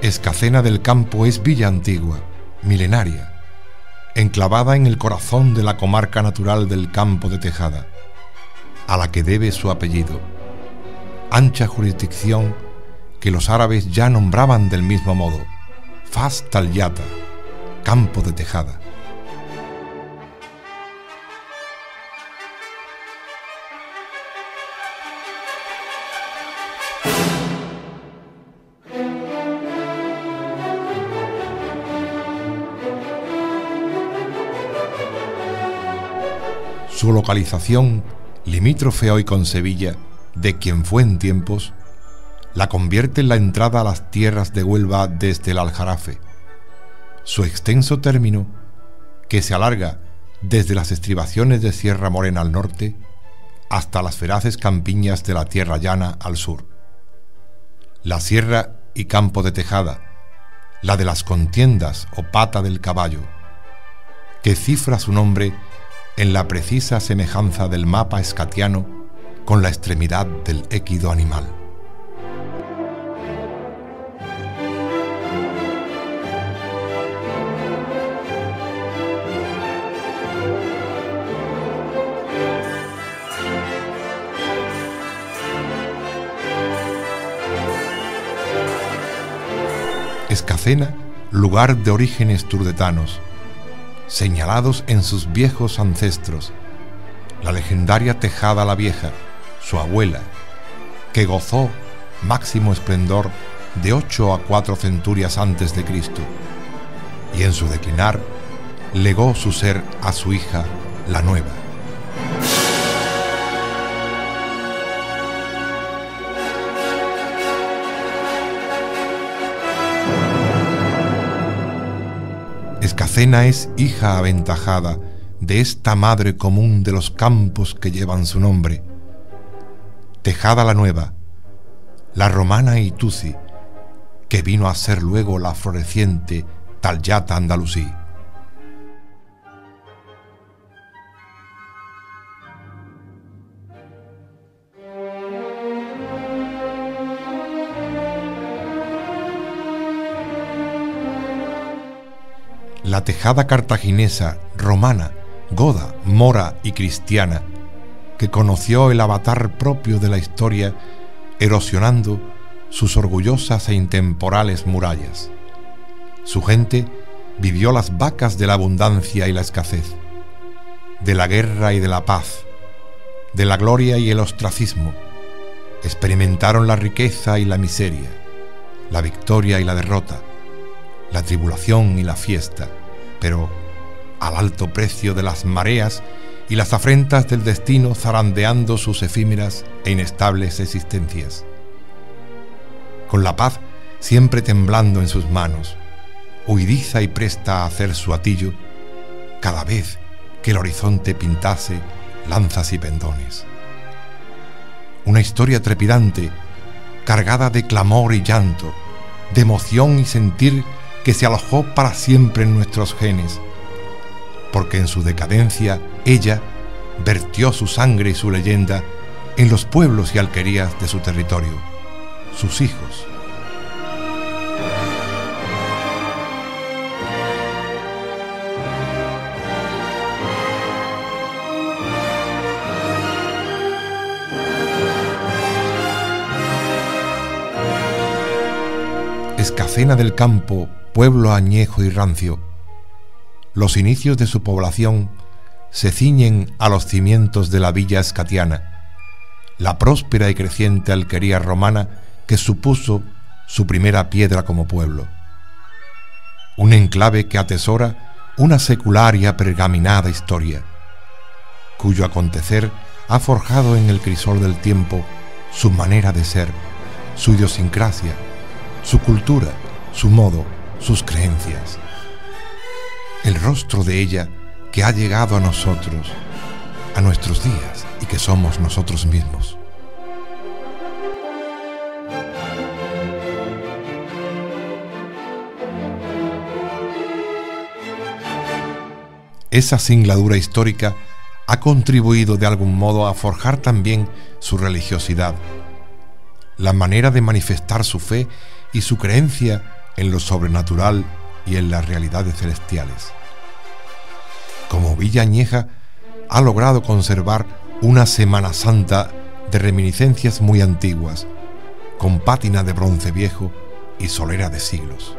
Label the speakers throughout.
Speaker 1: Escacena del Campo es villa antigua, milenaria, enclavada en el corazón de la comarca natural del Campo de Tejada, a la que debe su apellido, ancha jurisdicción que los árabes ya nombraban del mismo modo, Fas Talyata, Campo de Tejada. Su localización, limítrofe hoy con Sevilla, de quien fue en tiempos, la convierte en la entrada a las tierras de Huelva desde el Aljarafe. Su extenso término, que se alarga desde las estribaciones de Sierra Morena al norte hasta las feraces campiñas de la Tierra Llana al sur. La Sierra y Campo de Tejada, la de las contiendas o pata del caballo, que cifra su nombre en la precisa semejanza del mapa escatiano con la extremidad del équido animal. Escacena, lugar de orígenes turdetanos, señalados en sus viejos ancestros, la legendaria Tejada la Vieja, su abuela, que gozó máximo esplendor de 8 a 4 centurias antes de Cristo, y en su declinar legó su ser a su hija, la Nueva. Escacena es hija aventajada de esta madre común de los campos que llevan su nombre. Tejada la Nueva, la romana Ituci, que vino a ser luego la floreciente Talyata andalusí. La Tejada cartaginesa, romana, goda, mora y cristiana, que conoció el avatar propio de la historia, erosionando sus orgullosas e intemporales murallas. Su gente vivió las vacas de la abundancia y la escasez, de la guerra y de la paz, de la gloria y el ostracismo. Experimentaron la riqueza y la miseria, la victoria y la derrota, la tribulación y la fiesta, pero al alto precio de las mareas y las afrentas del destino, zarandeando sus efímeras e inestables existencias. Con la paz siempre temblando en sus manos, huidiza y presta a hacer su hatillo cada vez que el horizonte pintase lanzas y pendones. Una historia trepidante, cargada de clamor y llanto, de emoción y sentir que se alojó para siempre en nuestros genes, porque en su decadencia ella vertió su sangre y su leyenda en los pueblos y alquerías de su territorio, sus hijos. Escacena del Campo, pueblo añejo y rancio. Los inicios de su población se ciñen a los cimientos de la villa escatiana, la próspera y creciente alquería romana que supuso su primera piedra como pueblo. Un enclave que atesora una secularia pergaminada historia, cuyo acontecer ha forjado en el crisol del tiempo su manera de ser, su idiosincrasia, su cultura, su modo, sus creencias. El rostro de ella, que ha llegado a nosotros, a nuestros días, y que somos nosotros mismos. Esa singladura histórica ha contribuido de algún modo a forjar también su religiosidad, la manera de manifestar su fe y su creencia en lo sobrenatural y en las realidades celestiales. Como Villa Añeja ha logrado conservar una Semana Santa de reminiscencias muy antiguas, con pátina de bronce viejo y solera de siglos.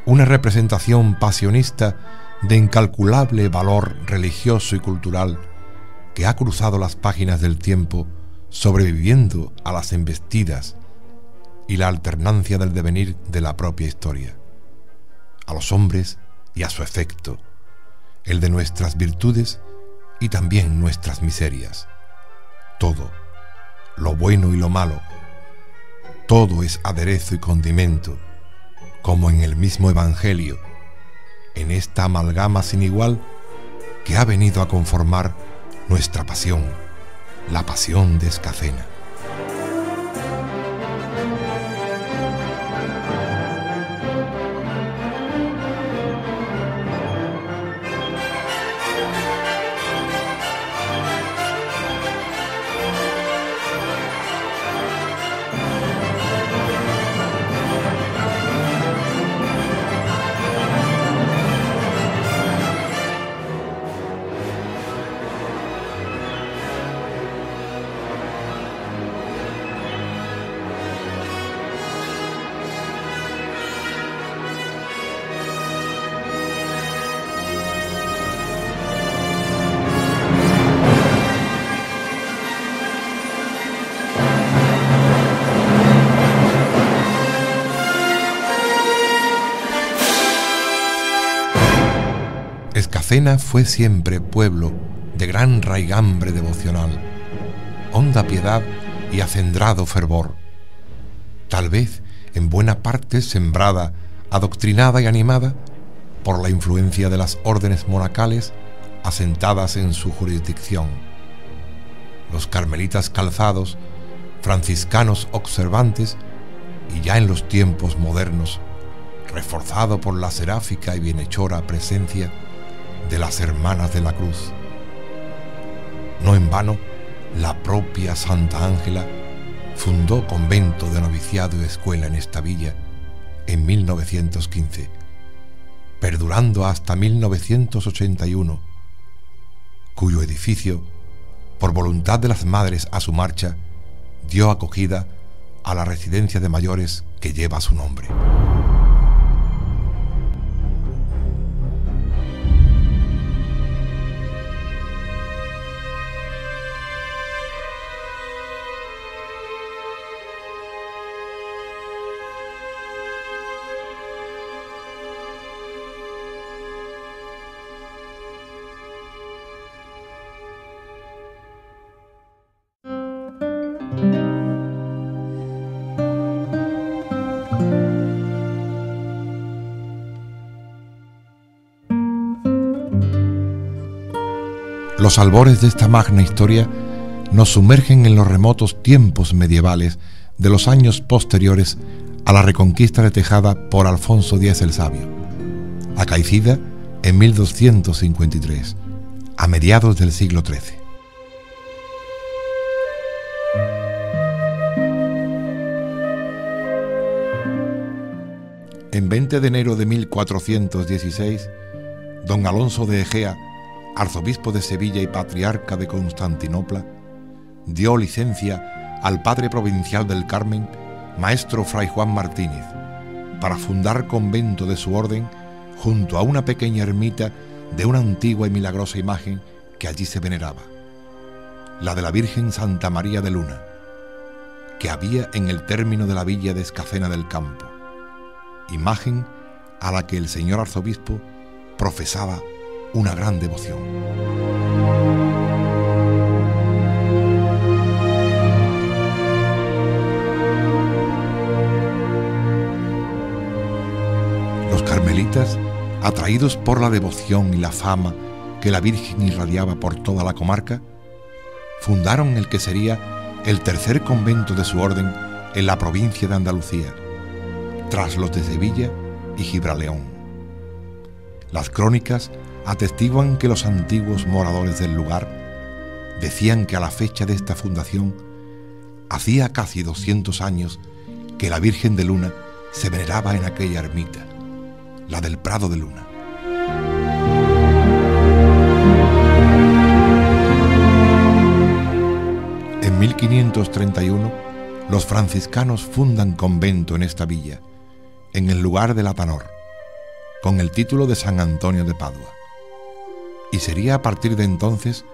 Speaker 1: Una representación pasionista de incalculable valor religioso y cultural que ha cruzado las páginas del tiempo, sobreviviendo a las embestidas y la alternancia del devenir de la propia historia, a los hombres y a su efecto, el de nuestras virtudes y también nuestras miserias. Todo, lo bueno y lo malo, todo es aderezo y condimento, como en el mismo Evangelio, en esta amalgama sin igual que ha venido a conformar nuestra pasión, la pasión de Escacena. Escacena fue siempre pueblo de gran raigambre devocional, honda piedad y acendrado fervor, tal vez en buena parte sembrada, adoctrinada y animada por la influencia de las órdenes monacales asentadas en su jurisdicción. Los carmelitas calzados, franciscanos observantes y ya en los tiempos modernos, reforzado por la seráfica y bienhechora presencia de las Hermanas de la Cruz. No en vano, la propia Santa Ángela fundó convento de noviciado y escuela en esta villa en 1915, perdurando hasta 1981, cuyo edificio, por voluntad de las madres a su marcha, dio acogida a la residencia de mayores que lleva su nombre. Los albores de esta magna historia nos sumergen en los remotos tiempos medievales de los años posteriores a la reconquista de Tejada por Alfonso X el Sabio, acaecida en 1253, a mediados del siglo XIII. En 20 de enero de 1416, don Alonso de Egea, arzobispo de Sevilla y patriarca de Constantinopla, dio licencia al padre provincial del Carmen, maestro Fray Juan Martínez, para fundar convento de su orden junto a una pequeña ermita de una antigua y milagrosa imagen que allí se veneraba, la de la Virgen Santa María de Luna, que había en el término de la villa de Escacena del Campo, imagen a la que el señor arzobispo profesaba una gran devoción. Los carmelitas atraídos por la devoción y la fama que la Virgen irradiaba por toda la comarca, fundaron el que sería el tercer convento de su orden en la provincia de Andalucía, tras los de Sevilla y Gibraleón. Las crónicas atestiguan que los antiguos moradores del lugar decían que a la fecha de esta fundación hacía casi 200 años que la Virgen de Luna se veneraba en aquella ermita, la del Prado de Luna. En 1531, los franciscanos fundan convento en esta villa, en el lugar de Latanor, con el título de San Antonio de Padua. Y sería a partir de entonces,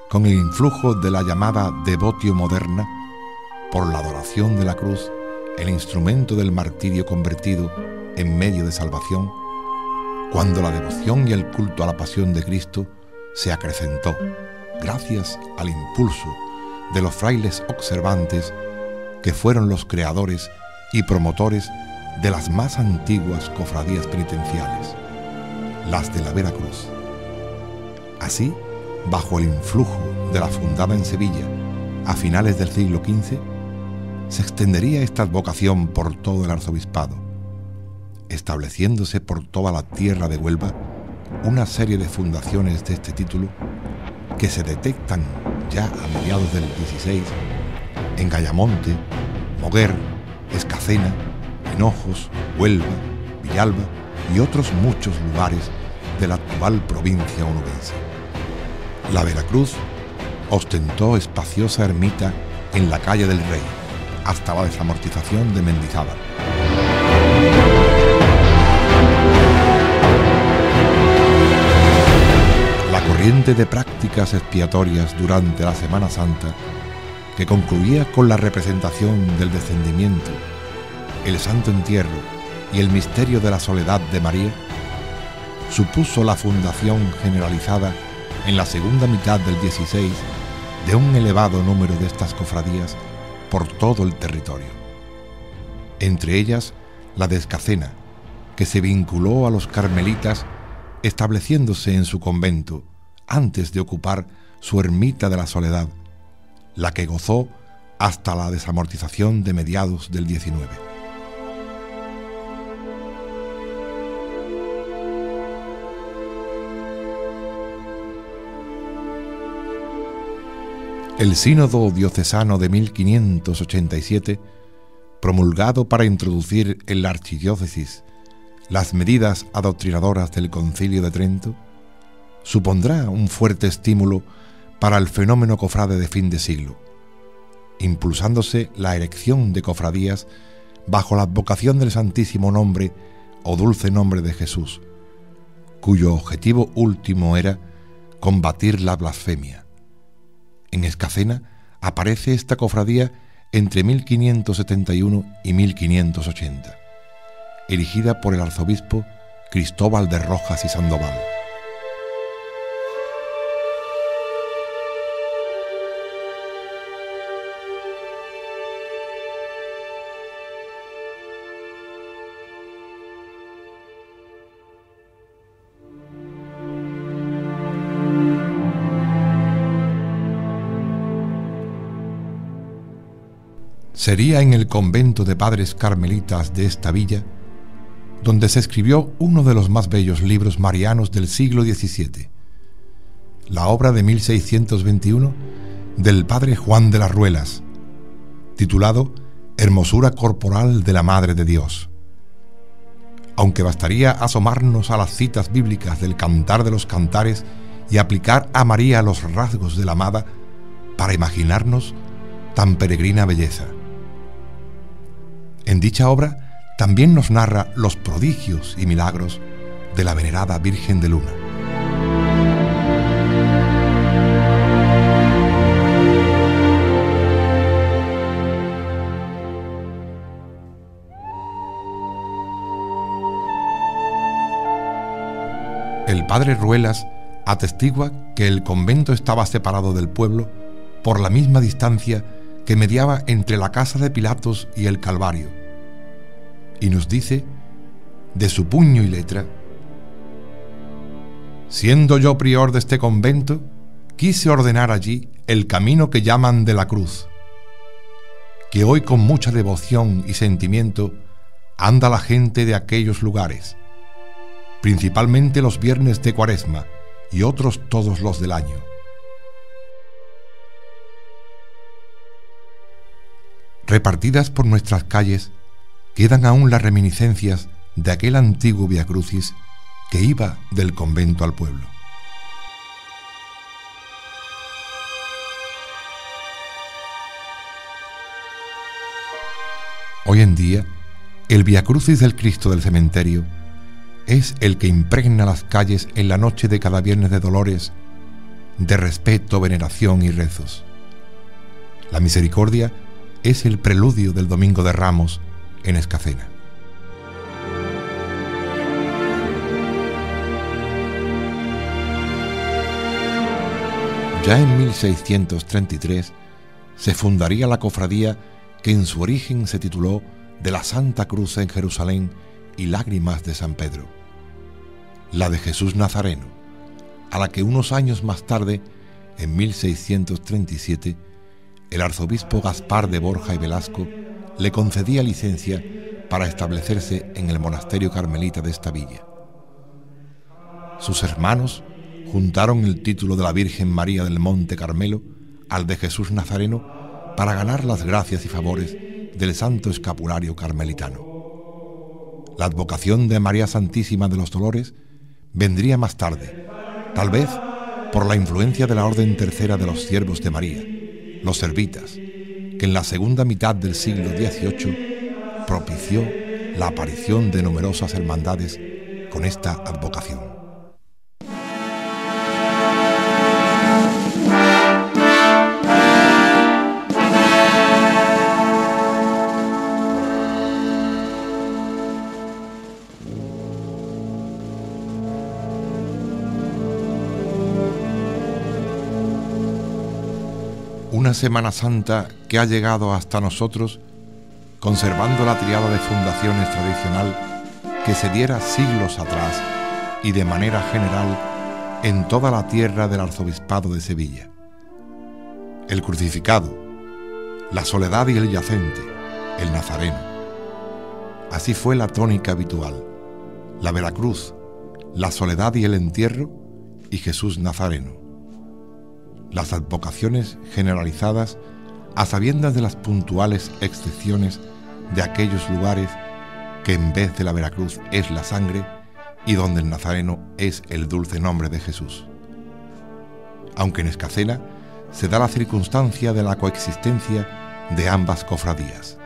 Speaker 1: con el influjo de la llamada devotio moderna, por la adoración de la cruz, el instrumento del martirio convertido en medio de salvación, cuando la devoción y el culto a la pasión de Cristo se acrecentó, gracias al impulso de los frailes observantes, que fueron los creadores y promotores de las más antiguas cofradías penitenciales, las de la Veracruz. Así, bajo el influjo de la fundada en Sevilla a finales del siglo XV, se extendería esta advocación por todo el arzobispado, estableciéndose por toda la tierra de Huelva una serie de fundaciones de este título que se detectan ya a mediados del XVI en Gallamonte, Moguer, Escacena, Hinojos, Huelva, Villalba y otros muchos lugares de la actual provincia onubense. La Veracruz ostentó espaciosa ermita en la calle del Rey, hasta la desamortización de Mendizábal. La corriente de prácticas expiatorias durante la Semana Santa, que concluía con la representación del descendimiento, el Santo Entierro y el misterio de la soledad de María, supuso la fundación generalizada en la segunda mitad del XVI de un elevado número de estas cofradías por todo el territorio. Entre ellas, la de Escacena, que se vinculó a los carmelitas estableciéndose en su convento antes de ocupar su ermita de la Soledad, la que gozó hasta la desamortización de mediados del XIX. El Sínodo Diocesano de 1587, promulgado para introducir en la archidiócesis las medidas adoctrinadoras del Concilio de Trento, supondrá un fuerte estímulo para el fenómeno cofrade de fin de siglo, impulsándose la erección de cofradías bajo la advocación del Santísimo Nombre o Dulce Nombre de Jesús, cuyo objetivo último era combatir la blasfemia. En Escacena aparece esta cofradía entre 1571 y 1580, erigida por el arzobispo Cristóbal de Rojas y Sandoval. Sería en el convento de padres carmelitas de esta villa donde se escribió uno de los más bellos libros marianos del siglo XVII, la obra de 1621 del padre Juan de las Ruelas, titulado Hermosura corporal de la Madre de Dios. Aunque bastaría asomarnos a las citas bíblicas del Cantar de los Cantares y aplicar a María los rasgos de la amada para imaginarnos tan peregrina belleza. En dicha obra también nos narra los prodigios y milagros de la venerada Virgen de Luna. El padre Ruelas atestigua que el convento estaba separado del pueblo por la misma distancia que mediaba entre la casa de Pilatos y el Calvario, y nos dice, de su puño y letra, Siendo yo prior de este convento, quise ordenar allí el camino que llaman de la cruz, que hoy con mucha devoción y sentimiento anda la gente de aquellos lugares, principalmente los viernes de Cuaresma y otros todos los del año. Repartidas por nuestras calles quedan aún las reminiscencias de aquel antiguo Vía Crucis que iba del convento al pueblo. Hoy en día, el Vía Crucis del Cristo del Cementerio es el que impregna las calles en la noche de cada Viernes de Dolores de respeto, veneración y rezos. La misericordia es el preludio del Domingo de Ramos en Escacena. Ya en 1633 se fundaría la cofradía que en su origen se tituló de la Santa Cruz en Jerusalén y Lágrimas de San Pedro, la de Jesús Nazareno, a la que unos años más tarde, en 1637, el arzobispo Gaspar de Borja y Velasco le concedía licencia para establecerse en el monasterio carmelita de esta villa. Sus hermanos juntaron el título de la Virgen María del Monte Carmelo al de Jesús Nazareno para ganar las gracias y favores del Santo Escapulario carmelitano. La advocación de María Santísima de los Dolores vendría más tarde, tal vez por la influencia de la Orden Tercera de los Siervos de María, los Servitas, que en la segunda mitad del siglo XVIII propició la aparición de numerosas hermandades con esta advocación. Una Semana Santa que ha llegado hasta nosotros conservando la triada de fundaciones tradicional que se diera siglos atrás y de manera general en toda la tierra del arzobispado de Sevilla. El crucificado, la soledad y el yacente, el nazareno. Así fue la tónica habitual: la Veracruz, la soledad y el entierro, y Jesús Nazareno. Las advocaciones generalizadas a sabiendas de las puntuales excepciones de aquellos lugares que en vez de la Veracruz es la sangre y donde el Nazareno es el dulce nombre de Jesús. Aunque en Escacena se da la circunstancia de la coexistencia de ambas cofradías,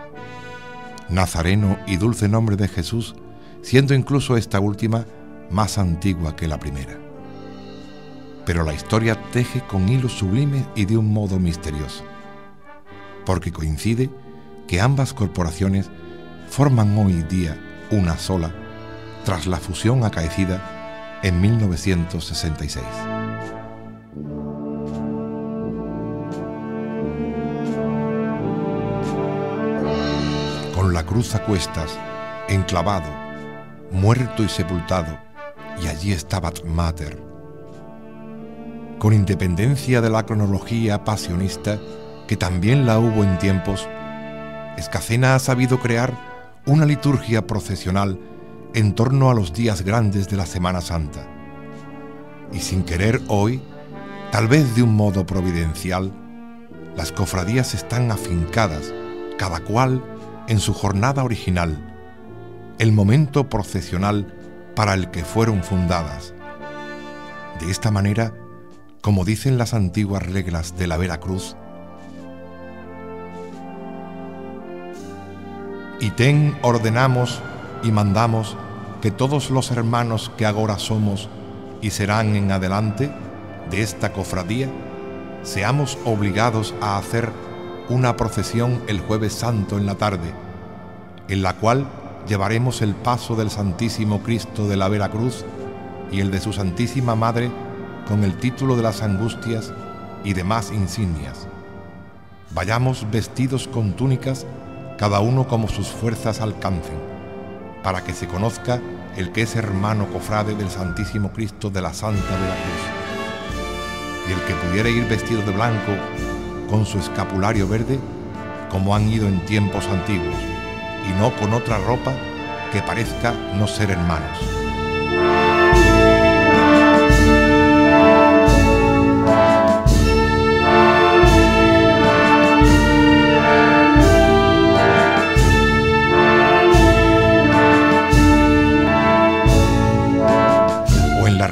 Speaker 1: Nazareno y dulce nombre de Jesús, siendo incluso esta última más antigua que la primera. Pero la historia teje con hilos sublimes y de un modo misterioso, porque coincide que ambas corporaciones forman hoy día una sola tras la fusión acaecida en 1966. Con la cruz a cuestas, enclavado, muerto y sepultado, y allí estaba Mater. Con independencia de la cronología pasionista, que también la hubo en tiempos, Escacena ha sabido crear una liturgia procesional en torno a los días grandes de la Semana Santa. Y sin querer hoy, tal vez de un modo providencial, las cofradías están afincadas, cada cual en su jornada original, el momento procesional para el que fueron fundadas. De esta manera, como dicen las antiguas reglas de la Veracruz, y ten ordenamos y mandamos que todos los hermanos que agora somos y serán en adelante de esta cofradía, seamos obligados a hacer una procesión el Jueves Santo en la tarde, en la cual llevaremos el paso del Santísimo Cristo de la Veracruz y el de su Santísima Madre con el título de las Angustias y demás insignias. Vayamos vestidos con túnicas, cada uno como sus fuerzas alcancen, para que se conozca el que es hermano cofrade del Santísimo Cristo de la Santa de la Cruz, y el que pudiera ir vestido de blanco con su escapulario verde, como han ido en tiempos antiguos, y no con otra ropa que parezca no ser hermanos.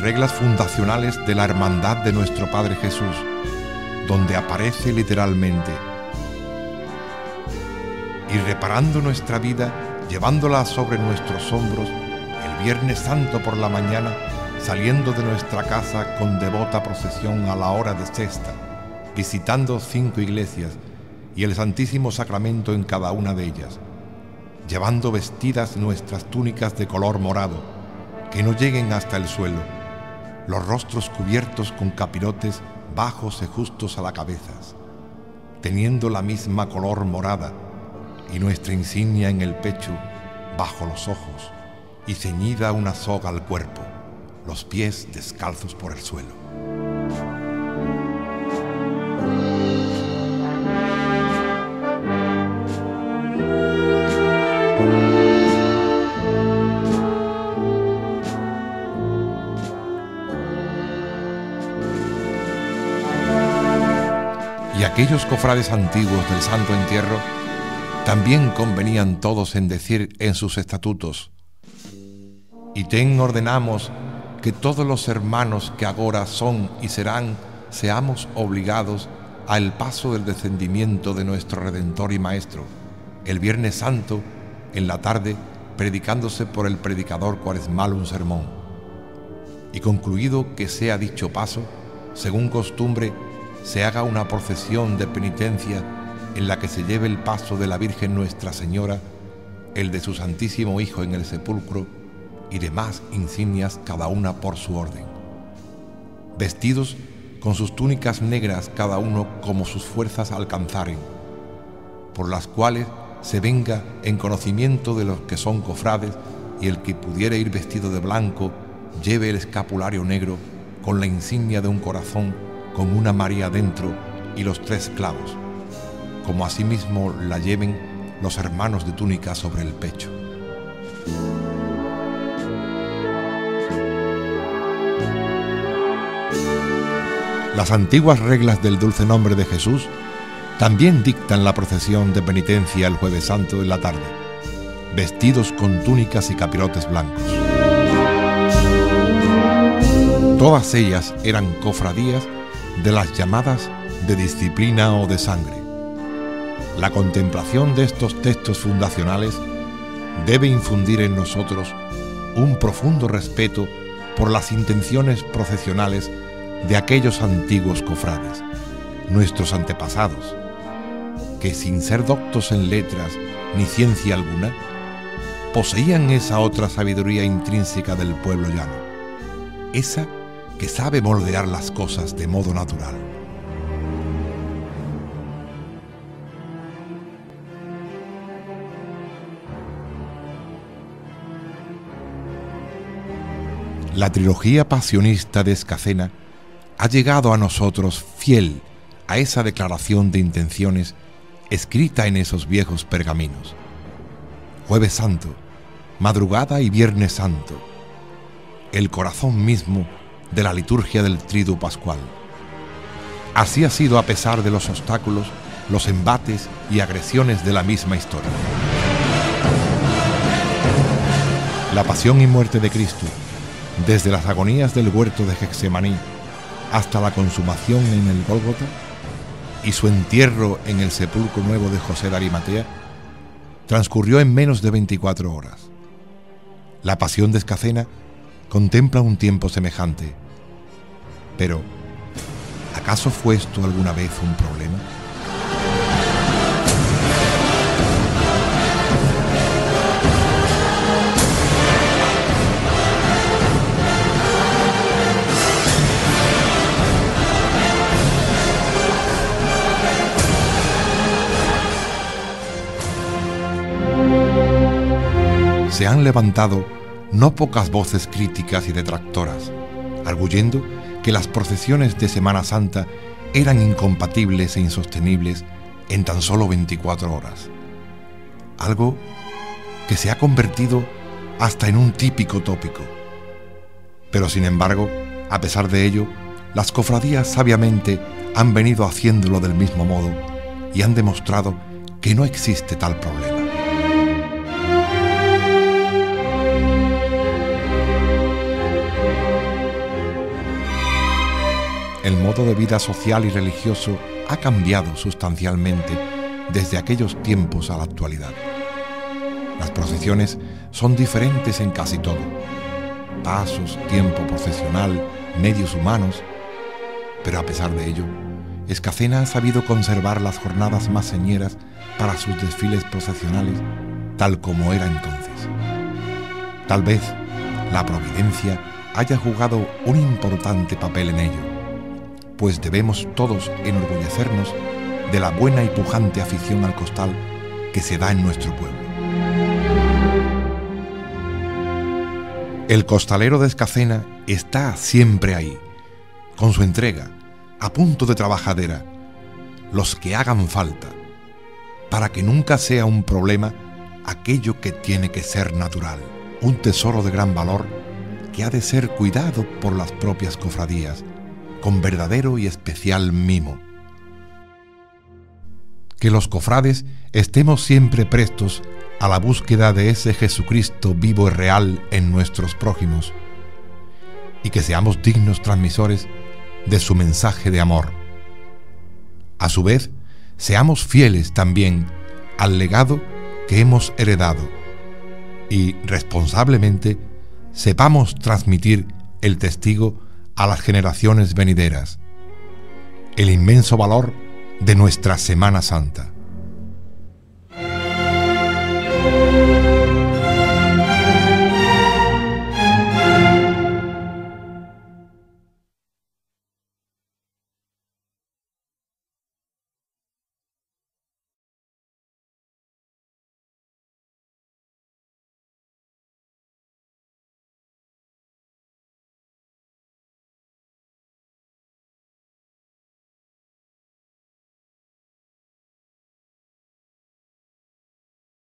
Speaker 1: Reglas fundacionales de la hermandad de nuestro Padre Jesús, donde aparece literalmente: y reparando nuestra vida, llevándola sobre nuestros hombros, el Viernes Santo por la mañana, saliendo de nuestra casa con devota procesión a la hora de sexta, visitando 5 iglesias y el Santísimo Sacramento en cada una de ellas, llevando vestidas nuestras túnicas de color morado, que no lleguen hasta el suelo, los rostros cubiertos con capirotes bajos y justos a la cabeza, teniendo la misma color morada, y nuestra insignia en el pecho, bajo los ojos, y ceñida una soga al cuerpo, los pies descalzos por el suelo. Y aquellos cofrades antiguos del Santo Entierro también convenían todos en decir en sus estatutos: y ten ordenamos que todos los hermanos que agora son y serán, seamos obligados al paso del descendimiento de nuestro Redentor y Maestro, el Viernes Santo, en la tarde, predicándose por el predicador cuaresmal un sermón, y concluido que sea dicho paso, según costumbre, se haga una procesión de penitencia en la que se lleve el paso de la Virgen Nuestra Señora, el de su Santísimo Hijo en el sepulcro y demás insignias cada una por su orden, vestidos con sus túnicas negras cada uno como sus fuerzas alcanzaren, por las cuales se venga en conocimiento de los que son cofrades, y el que pudiera ir vestido de blanco lleve el escapulario negro con la insignia de un corazón con una María dentro y los 3 clavos, como asimismo la lleven los hermanos de túnica sobre el pecho. Las antiguas reglas del dulce nombre de Jesús también dictan la procesión de penitencia el Jueves Santo en la tarde, vestidos con túnicas y capirotes blancos. Todas ellas eran cofradías de las llamadas de disciplina o de sangre. La contemplación de estos textos fundacionales debe infundir en nosotros un profundo respeto por las intenciones procesionales de aquellos antiguos cofrades, nuestros antepasados, que sin ser doctos en letras ni ciencia alguna, poseían esa otra sabiduría intrínseca del pueblo llano, esa que sabe moldear las cosas de modo natural. La trilogía pasionista de Escacena ha llegado a nosotros fiel a esa declaración de intenciones escrita en esos viejos pergaminos. Jueves Santo, madrugada y Viernes Santo, el corazón mismo de la liturgia del Triduo Pascual. Así ha sido a pesar de los obstáculos, los embates y agresiones de la misma historia. La pasión y muerte de Cristo, desde las agonías del huerto de Getsemaní hasta la consumación en el Gólgota y su entierro en el sepulcro nuevo de José de Arimatea, transcurrió en menos de 24 horas. La pasión de Escacena contempla un tiempo semejante. Pero, ¿acaso fue esto alguna vez un problema? se han levantado no pocas voces críticas y detractoras, arguyendo que las procesiones de Semana Santa eran incompatibles e insostenibles en tan solo 24 horas. Algo que se ha convertido hasta en un típico tópico. Pero sin embargo, a pesar de ello, las cofradías sabiamente han venido haciéndolo del mismo modo y han demostrado que no existe tal problema. El modo de vida social y religioso ha cambiado sustancialmente desde aquellos tiempos a la actualidad. Las procesiones son diferentes en casi todo: pasos, tiempo procesional, medios humanos. Pero a pesar de ello, Escacena ha sabido conservar las jornadas más señeras para sus desfiles procesionales tal como era entonces. Tal vez la providencia haya jugado un importante papel en ello, pues debemos todos enorgullecernos de la buena y pujante afición al costal que se da en nuestro pueblo. El costalero de Escacena está siempre ahí, con su entrega, a punto de trabajadera, los que hagan falta, para que nunca sea un problema aquello que tiene que ser natural, un tesoro de gran valor que ha de ser cuidado por las propias cofradías, con verdadero y especial mimo. Que los cofrades estemos siempre prestos a la búsqueda de ese Jesucristo vivo y real en nuestros prójimos, y que seamos dignos transmisores de su mensaje de amor. A su vez, seamos fieles también al legado que hemos heredado y, responsablemente, sepamos transmitir el testigo a las generaciones venideras, el inmenso valor de nuestra Semana Santa.